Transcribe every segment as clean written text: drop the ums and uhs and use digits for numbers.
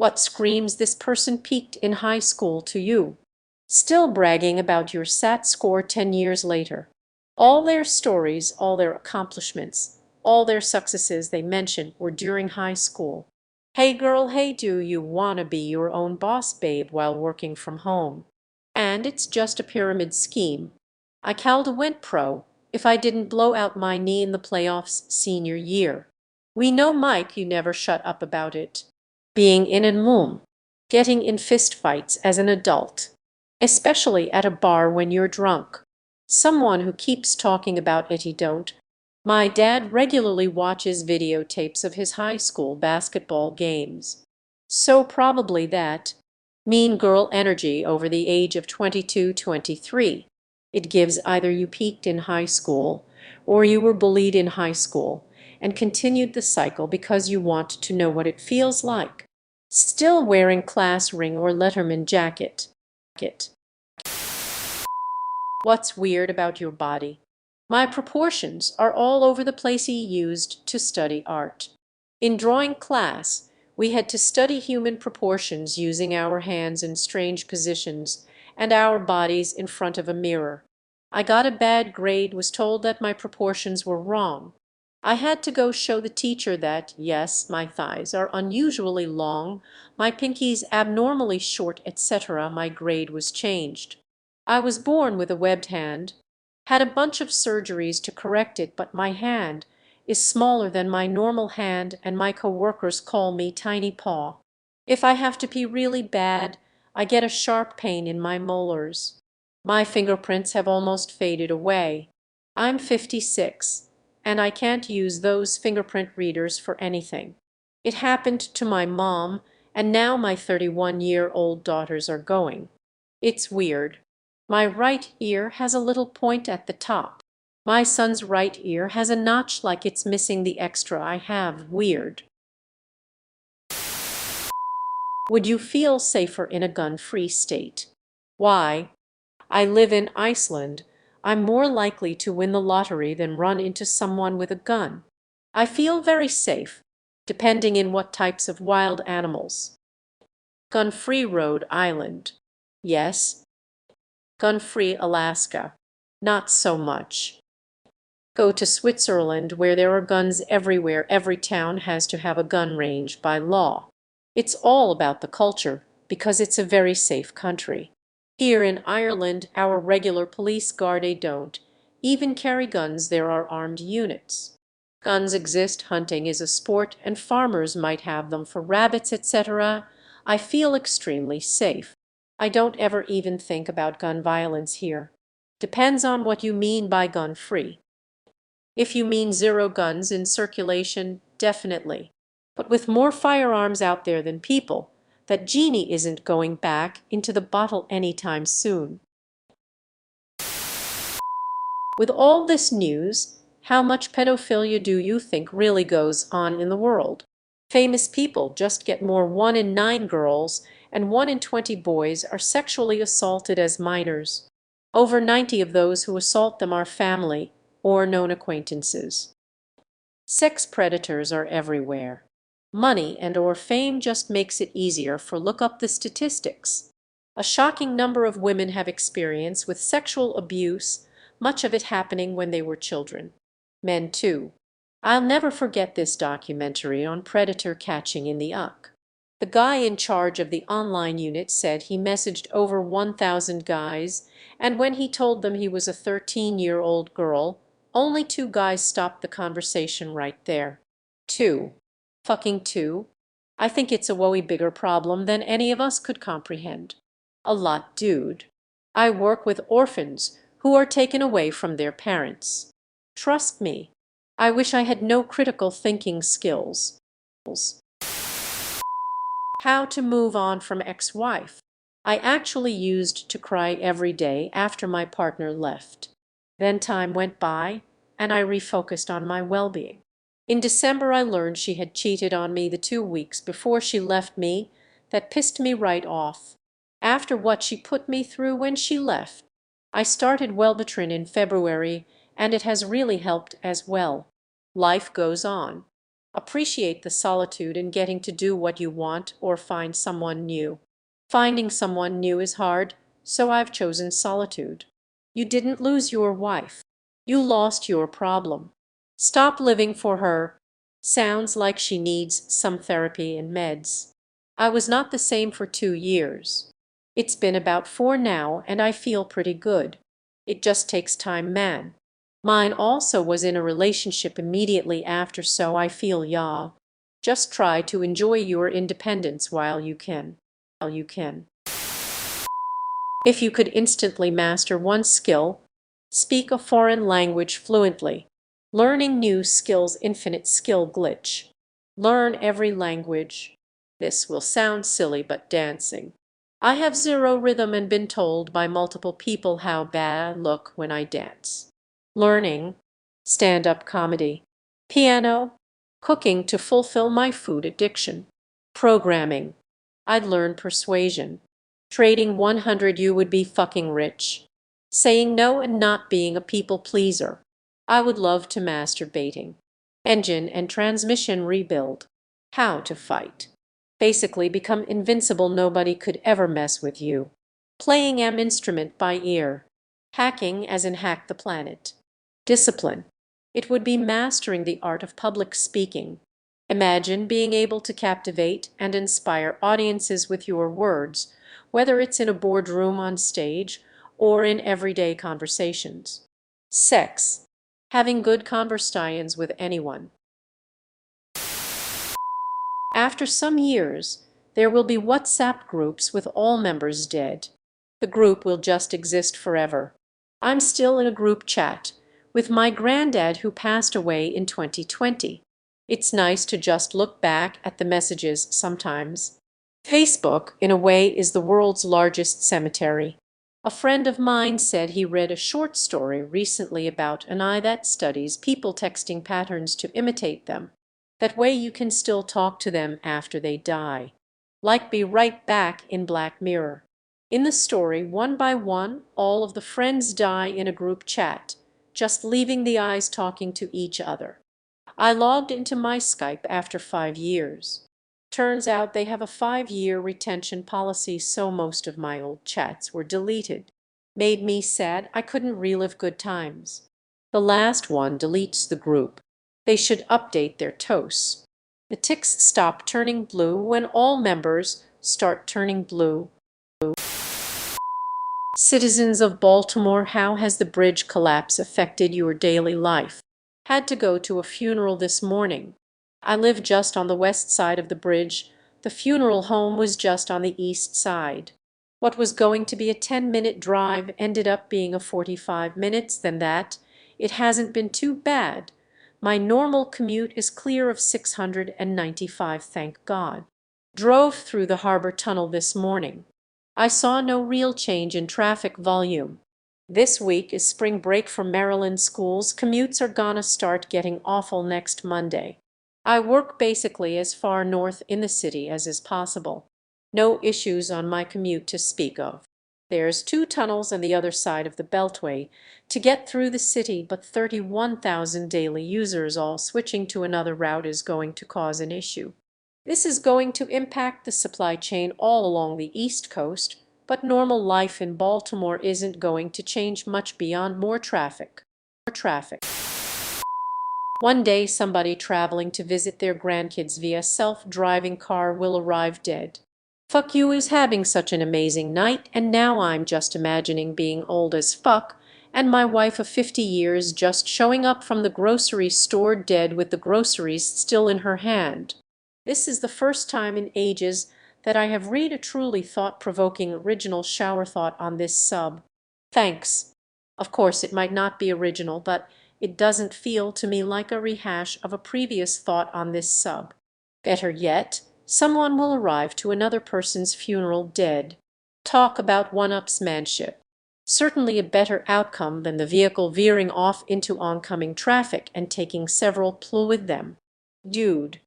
What screams this person peaked in high school to you? Still bragging about your SAT score 10 years later. All their stories, all their accomplishments, all their successes they mention were during high school. Hey girl, hey, do you wanna be your own boss babe while working from home? And it's just a pyramid scheme. I calda went pro if I didn't blow out my knee in the playoffs senior year. We know, Mike, you never shut up about it. Being in and moom, getting in fist fights as an adult, especially at a bar when you're drunk. Someone who keeps talking about it, he don't. My dad regularly watches videotapes of his high school basketball games. So probably that mean girl energy over the age of 22, 23. It gives either you peaked in high school or you were bullied in high school and continued the cycle because you want to know what it feels like. Still wearing class ring or Letterman jacket. What's weird about your body? My proportions are all over the place. He used to study art. In drawing class, we had to study human proportions using our hands in strange positions and our bodies in front of a mirror. I got a bad grade, was told that my proportions were wrong. I had to go show the teacher that, yes, my thighs are unusually long, my pinkies abnormally short, etc. My grade was changed. I was born with a webbed hand, had a bunch of surgeries to correct it, but my hand is smaller than my normal hand and my coworkers call me Tiny Paw. If I have to pee really bad, I get a sharp pain in my molars. My fingerprints have almost faded away. I'm 56, and I can't use those fingerprint readers for anything. It happened to my mom, and now my 31-year-old daughters are going. It's weird. My right ear has a little point at the top. My son's right ear has a notch like it's missing the extra I have. Weird. Would you feel safer in a gun-free state? Why? I live in Iceland. I'm more likely to win the lottery than run into someone with a gun. I feel very safe, depending in what types of wild animals. Gun-free Rhode Island. Yes. Gun-free Alaska. Not so much. Go to Switzerland where there are guns everywhere. Every town has to have a gun range by law. It's all about the culture because it's a very safe country. Here in Ireland, our regular police guard don't even carry guns. There are armed units. Guns exist, hunting is a sport, and farmers might have them for rabbits, etc. I feel extremely safe. I don't ever even think about gun violence here. Depends on what you mean by gun-free. If you mean zero guns in circulation, definitely. But with more firearms out there than people, that genie isn't going back into the bottle anytime soon. With all this news, how much pedophilia do you think really goes on in the world? Famous people just get more. 1 in 9 girls and 1 in 20 boys are sexually assaulted as minors. Over 90 of those who assault them are family or known acquaintances. Sex predators are everywhere. Money and/or fame just makes it easier for look up the statistics. A shocking number of women have experience with sexual abuse, much of it happening when they were children. Men too. I'll never forget this documentary on predator catching in the UC. The guy in charge of the online unit said he messaged over 1,000 guys, and when he told them he was a 13-year-old girl, only 2 guys stopped the conversation right there. 2. Fucking 2. I think it's a woey bigger problem than any of us could comprehend. A lot, dude. I work with orphans who are taken away from their parents. Trust me, I wish I had no critical thinking skills. How to move on from ex-wife. I actually used to cry every day after my partner left. Then time went by, and I refocused on my well-being. In December, I learned she had cheated on me the 2 weeks before she left me. That pissed me right off. After what she put me through when she left, I started Wellbutrin in February, and it has really helped as well. Life goes on. Appreciate the solitude in getting to do what you want or find someone new. Finding someone new is hard, so I've chosen solitude. You didn't lose your wife. You lost your problem. Stop living for her. Sounds like she needs some therapy and meds. I was not the same for 2 years. It's been about 4 now, and I feel pretty good. It just takes time, man. Mine also was in a relationship immediately after, so I feel ya. Just try to enjoy your independence while you can. If you could instantly master one skill, speak a foreign language fluently. Learning new skills, infinite skill glitch. Learn every language. This will sound silly, but dancing. I have zero rhythm and been told by multiple people how bad I look when I dance. Learning stand-up comedy, piano, cooking to fulfill my food addiction, programming. I'd learn persuasion. Trading 100 you would be fucking rich. Saying no and not being a people pleaser. I would love to master baiting. Engine and transmission rebuild. How to fight. Basically become invincible, nobody could ever mess with you. Playing an instrument by ear. Hacking as in hack the planet. Discipline. It would be mastering the art of public speaking. Imagine being able to captivate and inspire audiences with your words, whether it's in a boardroom, on stage, or in everyday conversations. Sex. Having good conversations with anyone. After some years, there will be WhatsApp groups with all members dead. The group will just exist forever. I'm still in a group chat with my granddad who passed away in 2020. It's nice to just look back at the messages sometimes. Facebook, in a way, is the world's largest cemetery. A friend of mine said he read a short story recently about an AI that studies people texting patterns to imitate them. That way you can still talk to them after they die. Like Be Right Back in Black Mirror. In the story, one by one, all of the friends die in a group chat, just leaving the eyes talking to each other. I logged into my Skype after 5 years. Turns out they have a 5-year retention policy, so most of my old chats were deleted. Made me sad I couldn't relive good times. The last one deletes the group. They should update their toast. The ticks stop turning blue when all members start turning blue. Citizens of Baltimore, how has the bridge collapse affected your daily life? Had to go to a funeral this morning. I live just on the west side of the bridge. The funeral home was just on the east side. What was going to be a 10-minute drive ended up being a 45 minutes, then that. It hasn't been too bad. My normal commute is clear of 695, thank God. Drove through the harbor tunnel this morning. I saw no real change in traffic volume. This week is spring break for Maryland schools. Commutes are gonna start getting awful next Monday. I work basically as far north in the city as is possible. No issues on my commute to speak of. There's 2 tunnels on the other side of the Beltway to get through the city, but 31,000 daily users all switching to another route is going to cause an issue. This is going to impact the supply chain all along the East Coast, but normal life in Baltimore isn't going to change much beyond more traffic. One day somebody traveling to visit their grandkids via self-driving car will arrive dead. Fuck you is having such an amazing night, and now I'm just imagining being old as fuck and my wife of 50 years just showing up from the grocery store dead with the groceries still in her hand. This is the first time in ages that I have read a truly thought-provoking original shower thought on this sub. Thanks. Of course, it might not be original, but it doesn't feel to me like a rehash of a previous thought on this sub. Better yet, someone will arrive to another person's funeral dead. Talk about one-upsmanship. Certainly a better outcome than the vehicle veering off into oncoming traffic and taking several pl with them. Dude.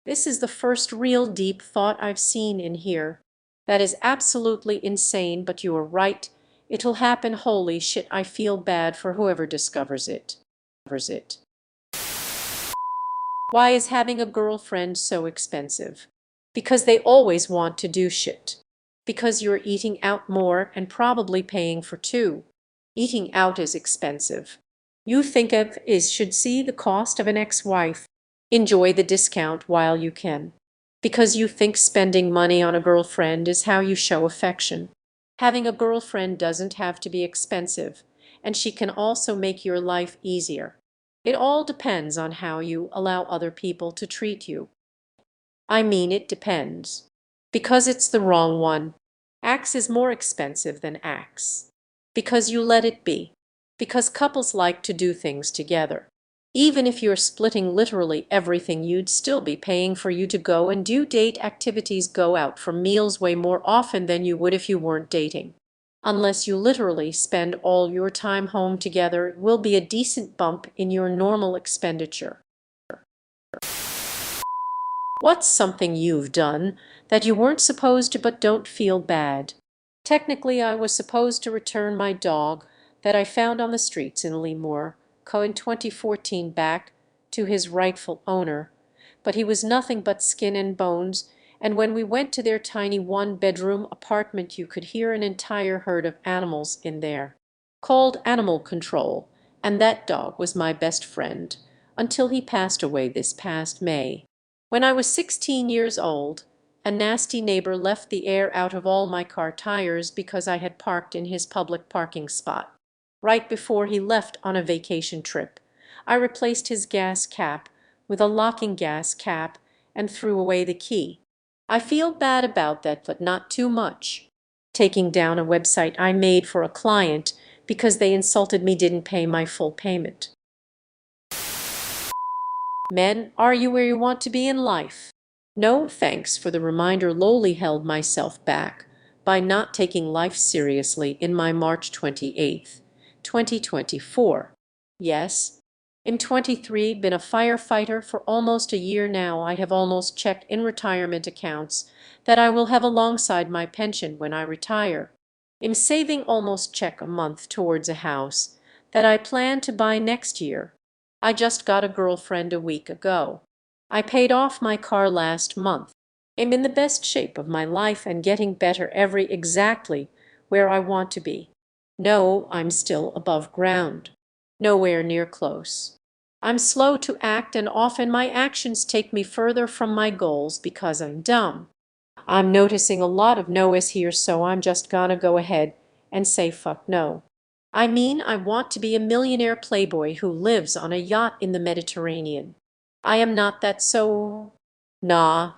This is the first real deep thought I've seen in here. That is absolutely insane, but you are right. It'll happen. Holy shit, I feel bad for whoever discovers it. Why is having a girlfriend so expensive? Because they always want to do shit. Because you're eating out more and probably paying for two. Eating out is expensive. You think of is should see the cost of an ex-wife. Enjoy the discount while you can. Because you think spending money on a girlfriend is how you show affection. Having a girlfriend doesn't have to be expensive, and she can also make your life easier. It all depends on how you allow other people to treat you. I mean, it depends. Because it's the wrong one. Axe is more expensive than Axe. Because you let it be. Because couples like to do things together. Even if you're splitting literally everything, you'd still be paying for you to go and do date activities, go out for meals way more often than you would if you weren't dating. Unless you literally spend all your time home together, it will be a decent bump in your normal expenditure. What's something you've done that you weren't supposed to but don't feel bad? Technically, I was supposed to return my dog that I found on the streets in Lemoore, in 2014 back to his rightful owner, but he was nothing but skin and bones, and when we went to their tiny one-bedroom apartment you could hear an entire herd of animals in there. Called animal control, and that dog was my best friend until he passed away this past May. When I was 16 years old, a nasty neighbor left the air out of all my car tires because I had parked in his public parking spot. Right before he left on a vacation trip, I replaced his gas cap with a locking gas cap and threw away the key. I feel bad about that, but not too much. Taking down a website I made for a client because they insulted me didn't pay my full payment. Men, are you where you want to be in life? No, thanks for the reminder. Lowly held myself back by not taking life seriously in my March 28th, 2024. Yes, in 23, been a firefighter for almost a year now. I have almost checked in retirement accounts that I will have alongside my pension when I retire. I'm saving almost check a month towards a house that I plan to buy next year. I just got a girlfriend a week ago. I paid off my car last month. I'm in the best shape of my life and getting better every exactly where I want to be. No, I'm still above ground. Nowhere near close. I'm slow to act and often my actions take me further from my goals because I'm dumb. I'm noticing a lot of no's here, so I'm just gonna go ahead and say fuck no. I mean, I want to be a millionaire playboy who lives on a yacht in the Mediterranean. I am not that, so nah.